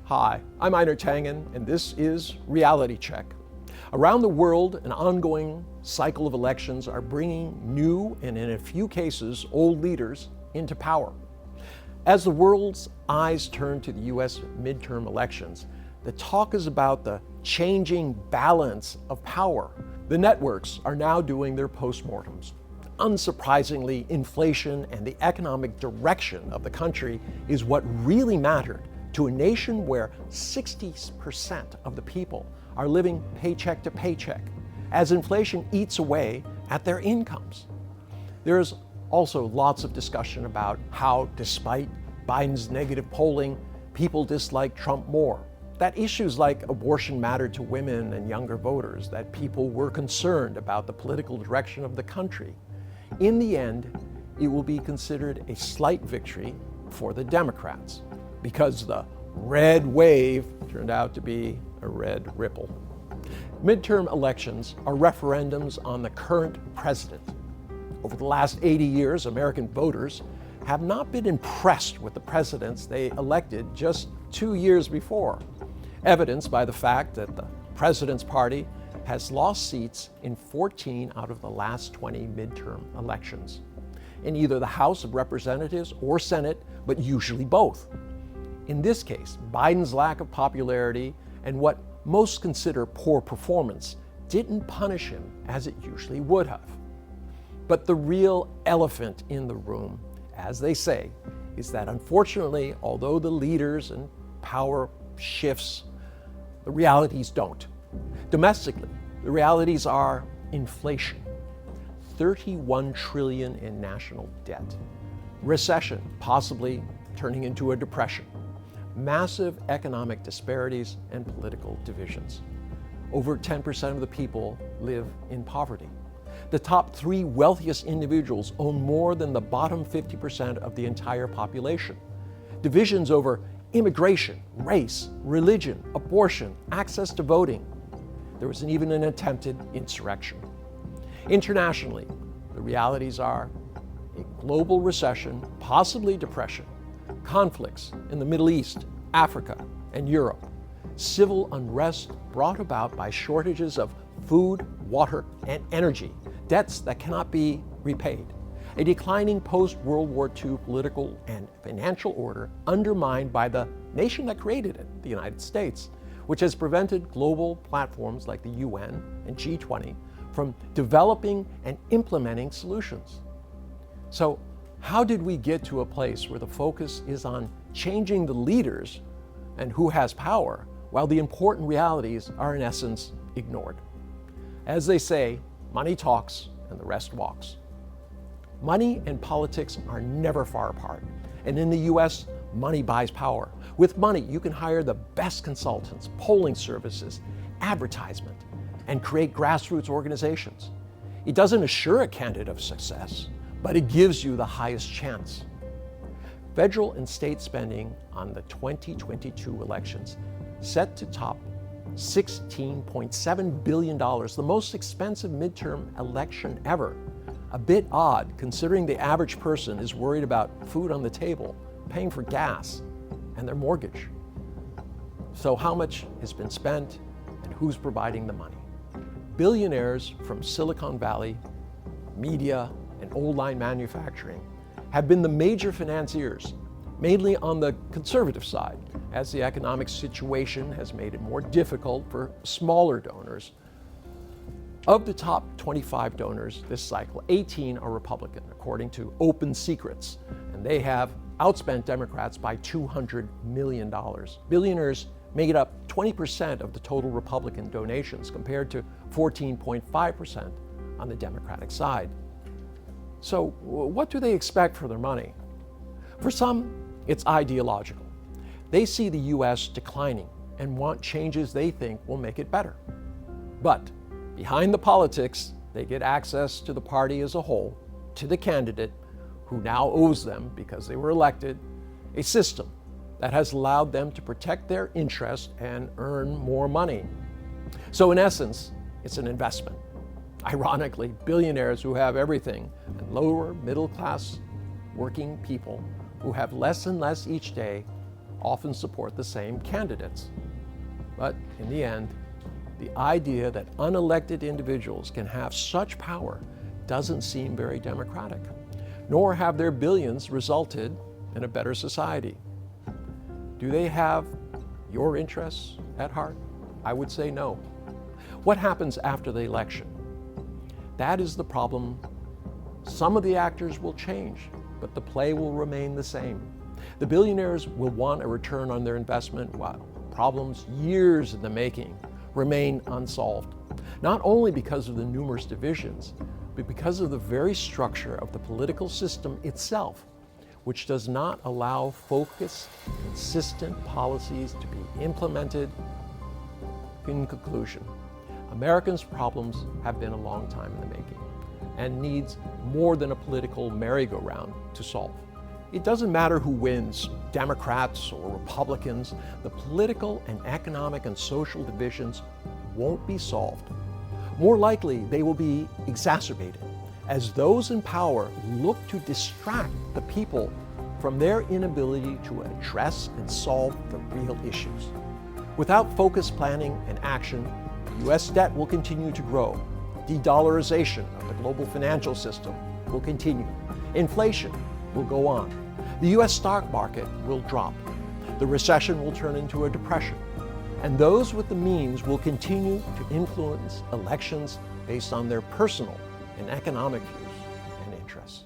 Hi, I'm Einar Tangen, and this is Reality Check. Around the world, an ongoing cycle of elections are bringing new and, in a few cases, old leaders into power. As the world's eyes turn to the U.S. midterm elections, the talk is about the changing balance of power. The networks are now doing their postmortems. Unsurprisingly, inflation and the economic direction of the country is what really mattered to a nation where 60% of the people are living paycheck to paycheck, as inflation eats away at their incomes. There's also lots of discussion about how, despite Biden's negative polling, people dislike Trump more, that issues like abortion mattered to women and younger voters, that people were concerned about the political direction of the country. In the end, it will be considered a slight victory for the Democrats, because the red wave turned out to be a red ripple. Midterm elections are referendums on the current president. Over the last 80 years, American voters have not been impressed with the presidents they elected just 2 years before, evidenced by the fact that the president's party has lost seats in 14 out of the last 20 midterm elections, in either the House of Representatives or Senate, but usually both. In this case, Biden's lack of popularity and what most consider poor performance didn't punish him as it usually would have. But the real elephant in the room, as they say, is that unfortunately, although the leaders and power shifts, the realities don't. Domestically, the realities are inflation, $31 trillion in national debt, recession, possibly turning into a depression, massive economic disparities and political divisions. Over 10% of the people live in poverty. The top 3 wealthiest individuals own more than the bottom 50% of the entire population. Divisions over immigration, race, religion, abortion, access to voting. There was even an attempted insurrection. Internationally, the realities are a global recession, possibly depression, conflicts in the Middle East, Africa, and Europe, civil unrest brought about by shortages of food, water, and energy, debts that cannot be repaid, a declining post-World War II political and financial order undermined by the nation that created it, the United States, which has prevented global platforms like the UN and G20 from developing and implementing solutions. So, how did we get to a place where the focus is on changing the leaders and who has power, while the important realities are in essence ignored? As they say, money talks and the rest walks. Money and politics are never far apart. And in the US, money buys power. With money, you can hire the best consultants, polling services, advertisement, and create grassroots organizations. It doesn't assure a candidate of success, but it gives you the highest chance. Federal and state spending on the 2022 elections set to top $16.7 billion, the most expensive midterm election ever. A bit odd considering the average person is worried about food on the table, paying for gas, and their mortgage. So how much has been spent and who's providing the money? Billionaires from Silicon Valley, media, and old line manufacturing have been the major financiers, mainly on the conservative side, as the economic situation has made it more difficult for smaller donors. Of the top 25 donors this cycle, 18 are Republican, according to Open Secrets, and they have outspent Democrats by $200 million. Billionaires make up 20% of the total Republican donations, compared to 14.5% on the Democratic side. So what do they expect for their money? For some, it's ideological. They see the U.S. declining and want changes they think will make it better. But behind the politics, they get access to the party as a whole, to the candidate who now owes them, because they were elected, a system that has allowed them to protect their interest and earn more money. So in essence, it's an investment. Ironically, billionaires who have everything, and lower middle class working people who have less and less each day often support the same candidates. But in the end, the idea that unelected individuals can have such power doesn't seem very democratic, nor have their billions resulted in a better society. Do they have your interests at heart? I would say no. What happens after the election? That is the problem. Some of the actors will change, but the play will remain the same. The billionaires will want a return on their investment, while problems years in the making remain unsolved, not only because of the numerous divisions, but because of the very structure of the political system itself, which does not allow focused, consistent policies to be implemented. In conclusion, Americans' problems have been a long time in the making and needs more than a political merry-go-round to solve. It doesn't matter who wins, Democrats or Republicans, the political and economic and social divisions won't be solved. More likely, they will be exacerbated as those in power look to distract the people from their inability to address and solve the real issues. Without focused planning and action, U.S. debt will continue to grow. De-dollarization of the global financial system will continue. Inflation will go on. The U.S. stock market will drop. The recession will turn into a depression. And those with the means will continue to influence elections based on their personal and economic views and interests.